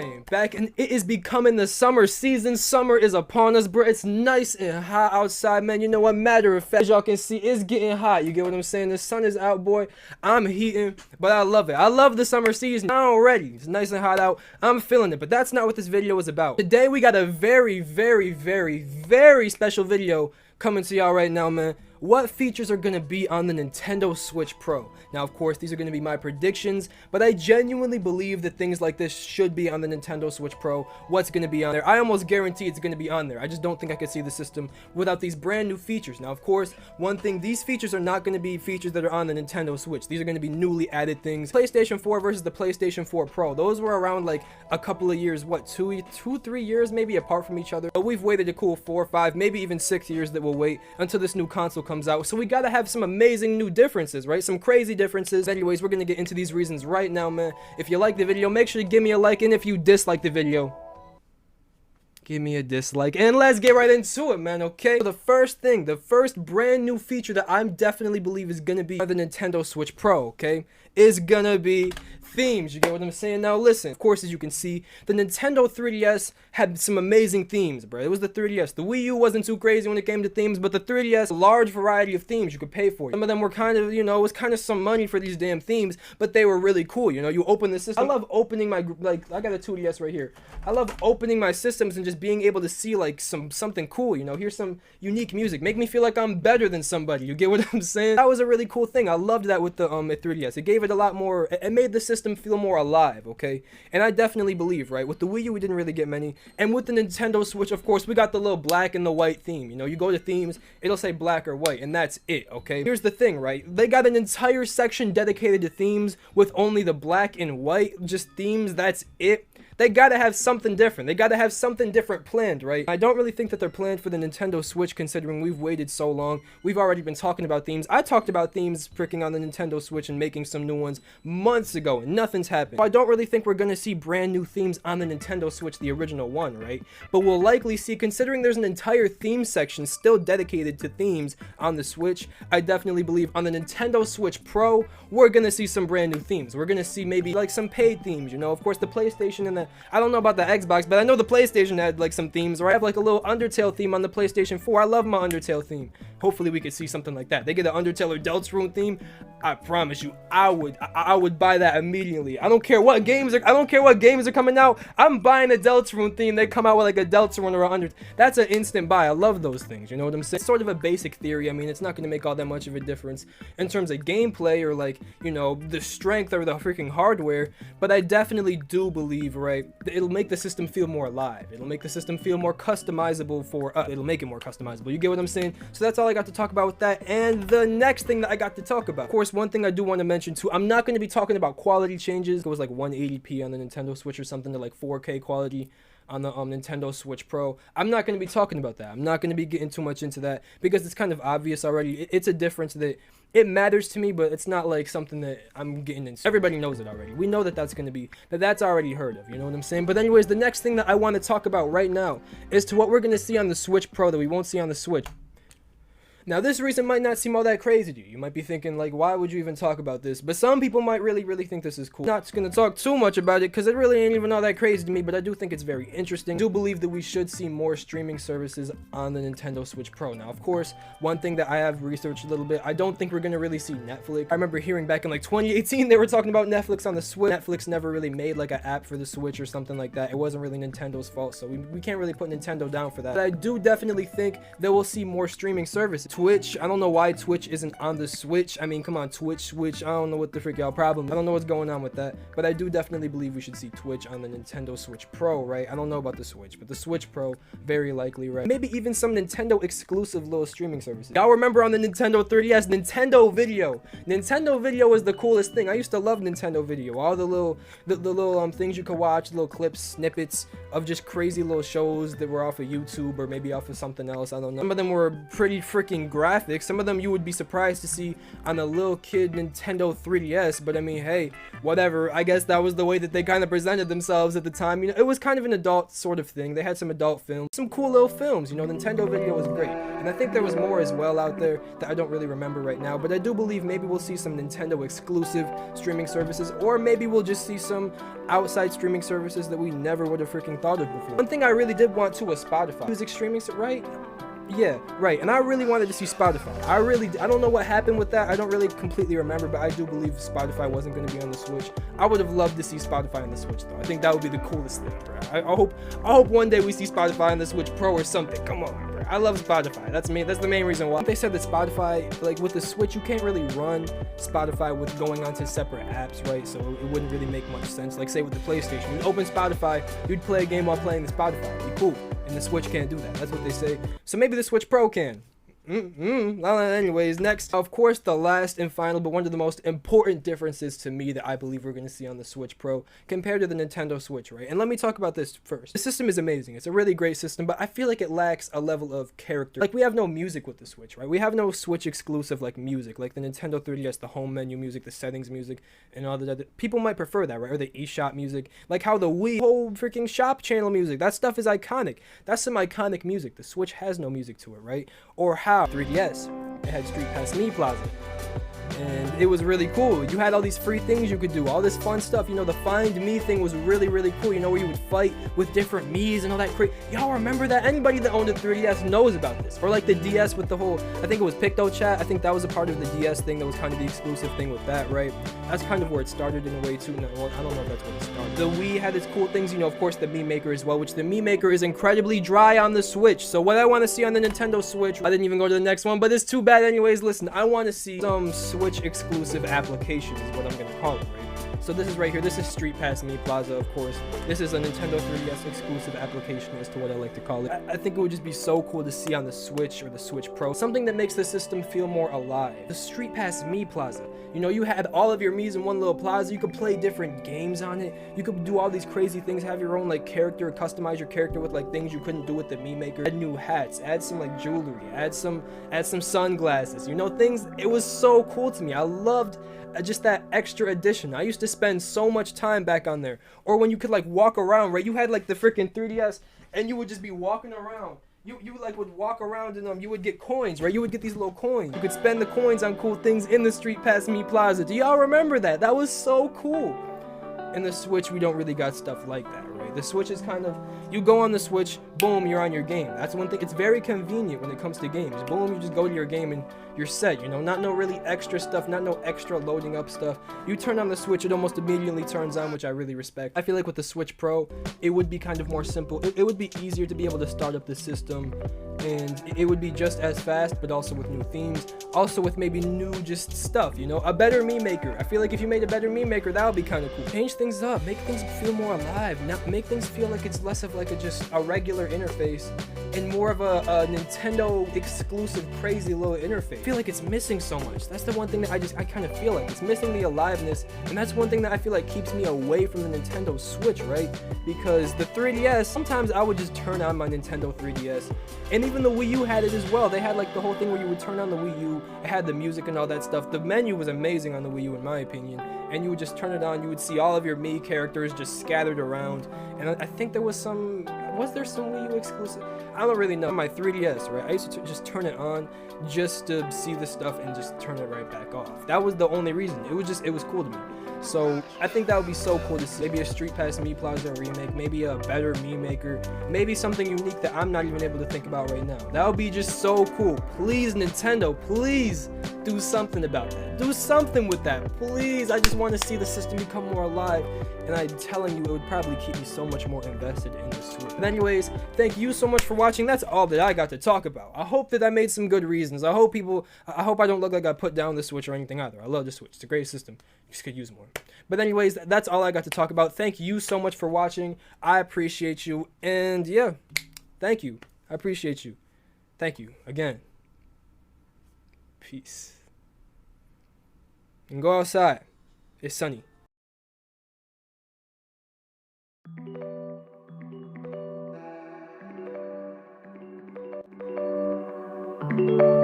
time back, and it is becoming the summer season. Summer is upon us, bro. It's nice and hot outside, man. You know what? Matter of fact, as y'all can see, it's getting hot. You get what I'm saying? The sun is out, boy. I'm heating, but I love it. I love the summer season already. It's nice and hot out. I'm feeling it, but that's not what this video is about. Today, we got a very, very, very, very special video coming to y'all right now, man. What features are going to be on the Nintendo Switch Pro? Now, of course, these are going to be my predictions, but I genuinely believe that things like this should be on the Nintendo Switch Pro. What's going to be on there? I almost guarantee it's going to be on there. I just don't think I could see the system without these brand new features. Now, of course, one thing, these features are not going to be features that are on the Nintendo Switch. These are going to be newly added things. PlayStation 4 versus the PlayStation 4 Pro. Those were around like a couple of years, what, 3 years maybe apart from each other. But we've waited a cool 4, 5, maybe even 6 years that we'll wait until this new console comes out. So we gotta have some amazing new differences, right? Some crazy differences. Anyways, we're gonna get into these reasons right now, man. If you like the video, make sure to give me a like, and if you dislike the video, give me a dislike, and let's get right into it, man, okay? So the first thing, the first brand new feature that I definitely believe is gonna be on the Nintendo Switch Pro, okay, is gonna be themes. You get what I'm saying? Now listen, of course, as you can see, the Nintendo 3DS had some amazing themes, bro. It was the 3DS. The Wii U wasn't too crazy when it came to themes, but the 3DS, a large variety of themes you could pay for. Some of them were kind of, you know, it was kind of some money for these damn themes, but they were really cool. You know, you open the system. I love opening my, like, I got a 2DS right here. I love opening my systems and just being able to see like something cool, you know, here's some unique music, make me feel like I'm better than somebody. You get what I'm saying? That was a really cool thing. I loved that with the 3DS. It gave it a lot more, it made the system feel more alive, okay? And I definitely believe, right, with the Wii U we didn't really get many, and with the Nintendo Switch, of course, we got the little black and the white theme. You know, you go to themes, it'll say black or white, and that's it, okay? Here's the thing, right, they got an entire section dedicated to themes with only the black and white, just themes, that's it. They gotta have something different. They gotta have something different planned, right? I don't really think that they're planned for the Nintendo Switch, considering we've waited so long. We've already been talking about themes. I talked about themes freaking on the Nintendo Switch and making some new ones months ago, and nothing's happened. So I don't really think we're gonna see brand new themes on the Nintendo Switch, the original one, right? But we'll likely see, considering there's an entire theme section still dedicated to themes on the Switch, I definitely believe on the Nintendo Switch Pro, we're gonna see some brand new themes. We're gonna see maybe like some paid themes, you know? Of course, the PlayStation and the, I don't know about the Xbox, but I know the PlayStation had like some themes, or I have like a little Undertale theme on the PlayStation 4. I love my Undertale theme. Hopefully we could see something like that. They get an Undertale or Deltarune theme. I promise you, I would buy that immediately. I don't care what games are coming out. I'm buying a Deltarune theme. They come out with like a Deltarune or a Undertale. That's an instant buy. I love those things. You know what I'm saying? It's sort of a basic theory. I mean, it's not going to make all that much of a difference in terms of gameplay or like, you know, the strength or the freaking hardware. But I definitely do believe, right, it'll make the system feel more alive. It'll make the system feel more customizable for us. It'll make it more customizable. You get what I'm saying? So that's all I got to talk about with that. And the next thing that I got to talk about, of course, one thing I do want to mention too, I'm not going to be talking about quality changes. It was like 180p on the Nintendo Switch or something to like 4K quality on the Nintendo Switch Pro. I'm not going to be talking about that. I'm not going to be getting too much into that because it's kind of obvious already. It's a difference that it matters to me, but it's not like something that I'm getting into. Everybody knows it already. We know that that's already heard of, you know what I'm saying? But anyways, the next thing that I want to talk about right now is to what we're going to see on the Switch Pro that we won't see on the Switch. Now, this reason might not seem all that crazy to you. You might be thinking, like, why would you even talk about this? But some people might really think this is cool. I'm not going to talk too much about it because it really ain't even all that crazy to me, but I do think it's very interesting. I do believe that we should see more streaming services on the Nintendo Switch Pro. Now, of course, one thing that I have researched a little bit, I don't think we're going to really see Netflix. I remember hearing back in, like, 2018, they were talking about Netflix on the Switch. Netflix never really made, like, an app for the Switch or something like that. It wasn't really Nintendo's fault, so we can't really put Nintendo down for that. But I do definitely think that we'll see more streaming services. Twitch, I don't know why Twitch isn't on the Switch. I mean, come on, Twitch, I don't know what the frick y'all problem. I don't know what's going on with that, but I do definitely believe we should see Twitch on the Nintendo Switch Pro, right? I don't know about the Switch, but the Switch Pro, very likely, right? Maybe even some Nintendo exclusive little streaming services. Y'all remember on the Nintendo 3DS, Nintendo Video. Nintendo Video was the coolest thing. I used to love Nintendo Video. All the little things you could watch, little clips, snippets of just crazy little shows that were off of YouTube or maybe off of something else. I don't know. Some of them were pretty freaking some graphics. Some of them you would be surprised to see on a little kid Nintendo 3DS, but I mean, hey, whatever. I guess that was the way that they kind of presented themselves at the time. You know, it was kind of an adult sort of thing. They had some adult films, some cool little films. You know, Nintendo Video was great. And I think there was more as well out there that I don't really remember right now, but I do believe maybe we'll see some Nintendo exclusive streaming services, or maybe we'll just see some outside streaming services that we never would have freaking thought of before. One thing I really did want to was Spotify. Music streaming, right? Yeah, right. And I really wanted to see Spotify. I don't know what happened with that. I don't really completely remember, but I do believe Spotify wasn't going to be on the Switch. I would have loved to see Spotify on the Switch, though. I think that would be the coolest thing, bro. I hope one day we see Spotify on the Switch Pro or something. Come on, bro. I love Spotify. That's the main reason why. They said that Spotify, like with the Switch, you can't really run Spotify with going onto separate apps, right? So it wouldn't really make much sense. Like say with the PlayStation, you open Spotify, you'd play a game while playing the Spotify. It'd be cool. And the Switch can't do that. That's what they say. So maybe the Switch Pro can. Well, anyways, next, of course, the last and final, but one of the most important differences to me that I believe we're going to see on the Switch Pro compared to the Nintendo Switch, right? And let me talk about this first. The system is amazing. It's a really great system, but I feel like it lacks a level of character. Like, we have no music with the Switch, right? We have no Switch exclusive, like, music. Like the Nintendo 3DS, the home menu music, the settings music, and all that. People might prefer that, right? Or the eShop music. Like how the Wii whole freaking shop channel music. That stuff is iconic. That's some iconic music. The Switch has no music to it, right? Or how 3DS, it had Street Pass Me Plaza, and it was really cool. You had all these free things you could do, all this fun stuff. You know, the Find Me thing was really, really cool. You know, where you would fight with different Miis and all that crap. Y'all remember that? Anybody that owned a 3DS knows about this. Or like the DS with the whole, I think it was Picto Chat. I think that was a part of the DS thing. That was kind of the exclusive thing with that, right? That's kind of where it started in a way too. No, well, I don't know if that's what it started. The Wii had its cool things, you know, of course the Mii Maker as well, which the Mii Maker is incredibly dry on the Switch. So what I want to see on the Nintendo Switch, I didn't even go to the next one, but it's too bad anyways. Listen, I want to see some Switch exclusive applications is what I'm going to call it, right? So this is right here. This is Street Pass Me Plaza, of course. This is a Nintendo 3DS exclusive application as to what I like to call it. I think it would just be so cool to see on the Switch or the Switch Pro. Something that makes the system feel more alive. The Street Pass Me Plaza. You know, you had all of your Miis in one little plaza. You could play different games on it. You could do all these crazy things, have your own like character, customize your character with like things you couldn't do with the Mii Maker. Add new hats, add some like jewelry, add some sunglasses, you know, things. It was so cool to me. I loved just that extra addition. I used to spend so much time back on there. Or when you could like walk around, right? You had like the freaking 3DS and you would just be walking around. You like would walk around and you would get coins, right? You would get these little coins. You could spend the coins on cool things in the Street Pass Me Plaza. Do y'all remember that? That was so cool. In the Switch, we don't really got stuff like that, right? The Switch is kind of, you go on the Switch, boom, you're on your game. That's one thing. It's very convenient when it comes to games. Boom, you just go to your game and you're set, you know? Not no really extra stuff, not no extra loading up stuff. You turn on the Switch, it almost immediately turns on, which I really respect. I feel like with the Switch Pro, it would be kind of more simple. It would be easier to be able to start up the system, and it would be just as fast, but also with new themes, also with maybe new just stuff, you know? A better Mii Maker. I feel like if you made a better Mii Maker, that would be kind of cool. Change things up, make things feel more alive, now make things feel like it's less of like just a regular interface and more of a Nintendo exclusive crazy little interface. I feel like it's missing so much. That's the one thing that I kind of feel like it's missing, the aliveness, and that's one thing that I feel like keeps me away from the Nintendo Switch, right? Because the 3DS, sometimes I would just turn on my Nintendo 3DS, and even the Wii U had it as well. They had like the whole thing where you would turn on the Wii U, it had the music and all that stuff. The menu was amazing on the Wii U in my opinion, and you would just turn it on, you would see all of your Mii characters just scattered around, and I think there was some Wii U exclusive? I don't really know. My 3DS, right? I used to just turn it on just to see the stuff and just turn it right back off. That was the only reason. It was cool to me. So I think that would be so cool to see. Maybe a Street Pass Me Plaza remake, maybe a better Mii Maker, maybe something unique that I'm not even able to think about right now. That would be just so cool. Please, Nintendo, please do something about that. Do something with that, please. I just want to see the system become more alive, and I'm telling you, it would probably keep me so much more invested in the Switch. But anyways, thank you so much for watching. That's all that I got to talk about. I hope that I made some good reasons. I hope I don't look like I put down the Switch or anything either. I love the Switch. It's a great system. You just could use more. But anyways, that's all I got to talk about. Thank you so much for watching. I appreciate you. And yeah, thank you. I appreciate you. Thank you again. Peace. And go outside. It's sunny. Thank you.